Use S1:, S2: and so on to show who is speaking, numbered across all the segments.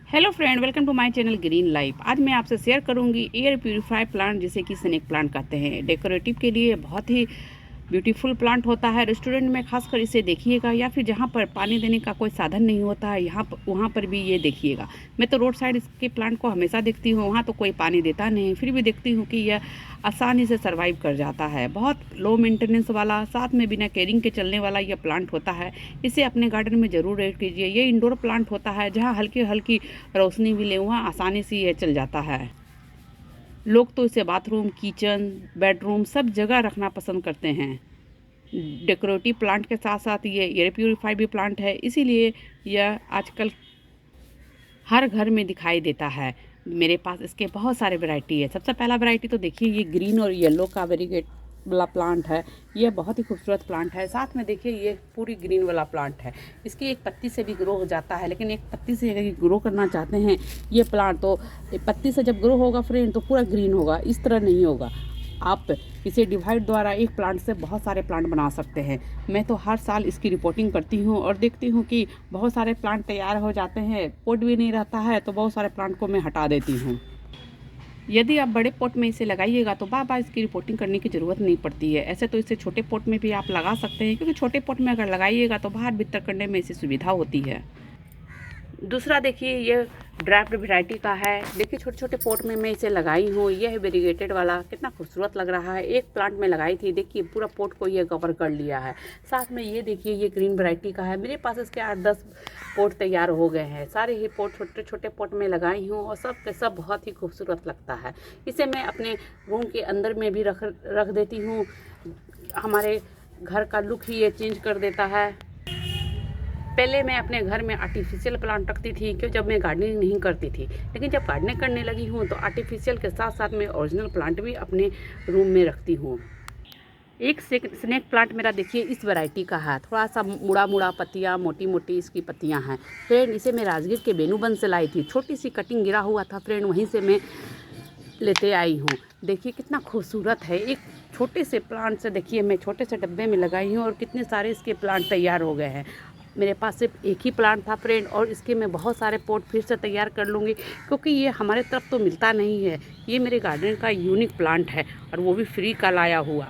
S1: Hello friend, welcome to my channel green life. आज मैं आपसे शेयर करूंगी एयर प्यूरीफाई प्लांट, जिसे कि स्नेक प्लांट कहते हैं। डेकोरेटिव के लिए बहुत ही ब्यूटीफुल प्लांट होता है। रेस्टोरेंट में खासकर इसे देखिएगा, या फिर जहाँ पर पानी देने का कोई साधन नहीं होता है वहाँ पर भी ये देखिएगा। मैं तो रोड साइड इसके प्लांट को हमेशा देखती हूँ, वहाँ तो कोई पानी देता नहीं, फिर भी देखती हूँ कि यह आसानी से सर्वाइव कर जाता है। बहुत लो मेंटेनेंस वाला, साथ में बिना केयरिंग के चलने वाला यह प्लांट होता है। इसे अपने गार्डन में ज़रूर ऐड कीजिए। ये इंडोर प्लांट होता है, जहाँ हल्की हल्की रोशनी भी ले वहाँ आसानी से ये चल जाता है। लोग तो इसे बाथरूम, किचन, बेडरूम सब जगह रखना पसंद करते हैं। डेकोरेटिव प्लांट के साथ साथ ये एयर प्यूरीफाई भी प्लांट है, इसीलिए यह आजकल हर घर में दिखाई देता है। मेरे पास इसके बहुत सारे वैरायटी है। सबसे पहला वैरायटी तो देखिए, ये ग्रीन और येलो का वेरीगेट वाला प्लांट है। यह बहुत ही खूबसूरत प्लांट है। साथ में देखिए, ये पूरी ग्रीन वाला प्लांट है। इसकी एक पत्ती से भी ग्रो हो जाता है, लेकिन एक पत्ती से अगर ग्रो करना चाहते हैं ये प्लांट, तो पत्ती से जब ग्रो होगा फ्रेंड तो पूरा ग्रीन होगा, इस तरह नहीं होगा। आप इसे डिवाइड द्वारा एक प्लांट से बहुत सारे प्लांट बना सकते हैं। मैं तो हर साल इसकी रिपोर्टिंग करती हूँ और देखती हूँ कि बहुत सारे प्लांट तैयार हो जाते हैं। पोट भी नहीं रहता है, तो बहुत सारे प्लांट को मैं हटा देती हूँ। यदि आप बड़े पॉट में इसे लगाइएगा तो बार बार इसकी रिपोर्टिंग करने की ज़रूरत नहीं पड़ती है। ऐसे तो इसे छोटे पॉट में भी आप लगा सकते हैं, क्योंकि छोटे पॉट में अगर लगाइएगा तो बाहर भीतर करने में इसे सुविधा होती है। दूसरा देखिए, ये ड्राफ्ट वैरायटी का है। देखिए, छोटे छोटे पॉट में मैं इसे लगाई हूँ। यह है वेरीगेटेड वाला, कितना खूबसूरत लग रहा है। एक प्लांट में लगाई थी, देखिए पूरा पॉट को ये कवर कर लिया है। साथ में ये देखिए, ये ग्रीन वैरायटी का है। मेरे पास इसके 8-10 पॉट तैयार हो गए हैं। सारे ही पॉट छोटे छोटे पॉट में लगाई हूँ और सब के सब बहुत ही खूबसूरत लगता है। इसे मैं अपने रूम के अंदर में भी रख देती हूँ। हमारे घर का लुक ही ये चेंज कर देता है। पहले मैं अपने घर में आर्टिफिशियल प्लांट रखती थी, क्यों जब मैं गार्डनिंग नहीं करती थी। लेकिन जब गार्डनिंग करने लगी हूँ तो आर्टिफिशियल के साथ साथ मैं ओरिजिनल प्लांट भी अपने रूम में रखती हूँ। एक स्नेक प्लांट मेरा देखिए इस वैरायटी का है। थोड़ा सा मुड़ा मुड़ा पत्तियाँ, मोटी मोटी इसकी पत्तियाँ हैं फ्रेंड। इसे मैं राजगीर के बेनूबन से लाई थी। छोटी सी कटिंग गिरा हुआ था फ्रेंड, वहीं से मैं लेते आई हूँ। देखिए कितना खूबसूरत है। एक छोटे से प्लांट से देखिए मैं छोटे से डब्बे में लगाई हूँ और कितने सारे इसके प्लांट तैयार हो गए हैं। मेरे पास सिर्फ एक ही प्लांट था फ्रेंड, और इसके मैं बहुत सारे पॉट फिर से तैयार कर लूँगी, क्योंकि ये हमारे तरफ तो मिलता नहीं है। ये मेरे गार्डन का यूनिक प्लांट है, और वो भी फ्री का लाया हुआ।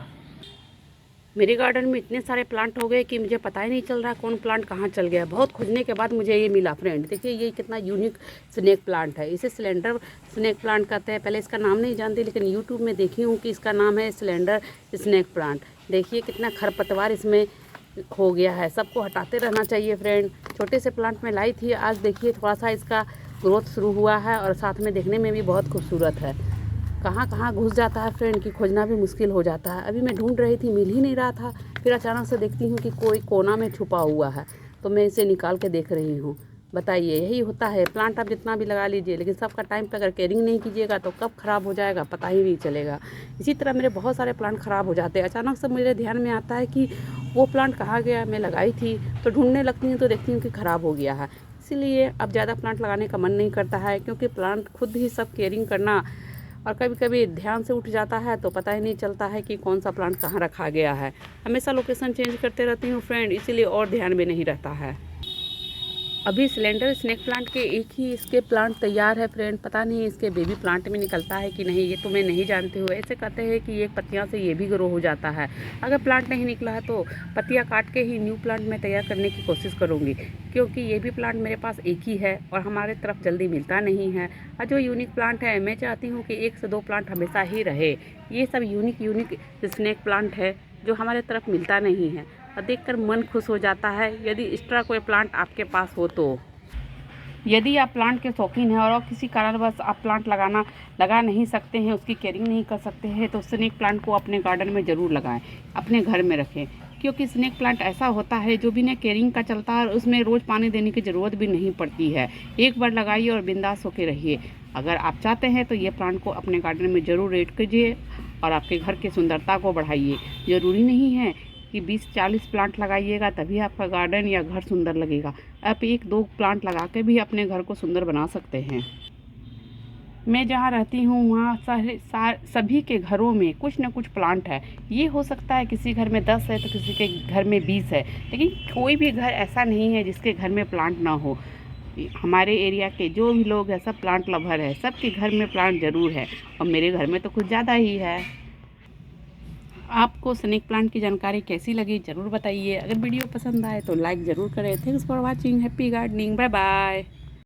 S1: मेरे गार्डन में इतने सारे प्लांट हो गए कि मुझे पता ही नहीं चल रहा कौन प्लांट कहाँ चल गया। बहुत खोजने के बाद मुझे ये मिला फ्रेंड। देखिए ये कितना यूनिक स्नेक प्लांट है। इसे सिलेंडर स्नेक प्लांट कहते हैं। पहले इसका नाम नहीं जानती, लेकिन यूट्यूब में देखी हूँ कि इसका नाम है सिलेंडर स्नेक प्लांट। देखिए कितना खरपतवार इसमें हो गया है, सबको हटाते रहना चाहिए फ्रेंड। छोटे से प्लांट में लाई थी, आज देखिए थोड़ा सा इसका ग्रोथ शुरू हुआ है, और साथ में देखने में भी बहुत खूबसूरत है। कहाँ कहाँ घुस जाता है फ्रेंड कि खोजना भी मुश्किल हो जाता है। अभी मैं ढूंढ रही थी, मिल ही नहीं रहा था। फिर अचानक से देखती हूँ कि कोई कोना में छुपा हुआ है, तो मैं इसे निकाल के देख रही हूँ। बताइए, यही होता है। प्लांट आप जितना भी लगा लीजिए, लेकिन सबका टाइम पे अगर केयरिंग नहीं कीजिएगा तो कब ख़राब हो जाएगा पता ही नहीं चलेगा। इसी तरह मेरे बहुत सारे प्लांट ख़राब हो जाते हैं। अचानक से मेरे ध्यान में आता है कि वो प्लांट कहाँ गया, मैं लगाई थी, तो ढूंढने लगती हूँ तो देखती हूँ कि ख़राब हो गया है। इसीलिए अब ज़्यादा प्लांट लगाने का मन नहीं करता है, क्योंकि प्लांट खुद ही सब केयरिंग करना, और कभी कभी ध्यान से उठ जाता है तो पता ही नहीं चलता है कि कौन सा प्लांट कहाँ रखा गया है। हमेशा लोकेशन चेंज करते रहती हूँ फ्रेंड, इसीलिए और ध्यान में नहीं रहता है। अभी सिलेंडर स्नेक प्लांट के एक ही इसके प्लांट तैयार है फ्रेंड। पता नहीं इसके बेबी प्लांट में निकलता है कि नहीं, ये तो मैं नहीं जानती हूँ। ऐसे कहते हैं कि एक पत्तियाँ से ये भी ग्रो हो जाता है। अगर प्लांट नहीं निकला है तो पत्तियाँ काट के ही न्यू प्लांट में तैयार करने की कोशिश करूँगी, क्योंकि ये भी प्लांट मेरे पास एक ही है और हमारे तरफ जल्दी मिलता नहीं है। और जो यूनिक प्लांट है, मैं चाहती हूँ कि 1 से 2 प्लांट हमेशा ही रहे। ये सब यूनिक स्नेक प्लांट है जो हमारे तरफ मिलता नहीं है, और देखकर मन खुश हो जाता है यदि एक्स्ट्रा कोई प्लांट आपके पास हो तो। यदि आप प्लांट के शौकीन हैं और किसी कारणवश आप प्लांट लगा नहीं सकते हैं, उसकी केयरिंग नहीं कर सकते हैं, तो स्नेक प्लांट को अपने गार्डन में ज़रूर लगाएं, अपने घर में रखें। क्योंकि स्नेक प्लांट ऐसा होता है जो बिना केयरिंग का चलता है, और उसमें रोज़ पानी देने की ज़रूरत भी नहीं पड़ती है। एक बार लगाइए और बिंदास होकर रहिए। अगर आप चाहते हैं तो ये प्लांट को अपने गार्डन में ज़रूर ऐड कीजिए और आपके घर की सुंदरता को बढ़ाइए। ज़रूरी नहीं है कि 20-40 प्लांट लगाइएगा तभी आपका गार्डन या घर सुंदर लगेगा। आप 1-2 प्लांट लगा के भी अपने घर को सुंदर बना सकते हैं। मैं जहाँ रहती हूँ वहाँ सभी के घरों में कुछ न कुछ प्लांट है। ये हो सकता है किसी घर में 10 है तो किसी के घर में 20 है, लेकिन कोई भी घर ऐसा नहीं है जिसके घर में प्लांट ना हो। हमारे एरिया के जो भी लोग हैं सब प्लांट लवर है, सबके घर में प्लांट ज़रूर है और मेरे घर में तो कुछ ज़्यादा ही है। आपको स्नेक प्लांट की जानकारी कैसी लगी ज़रूर बताइए। अगर वीडियो पसंद आए तो लाइक ज़रूर करें। Thanks for watching. Happy gardening. Bye bye.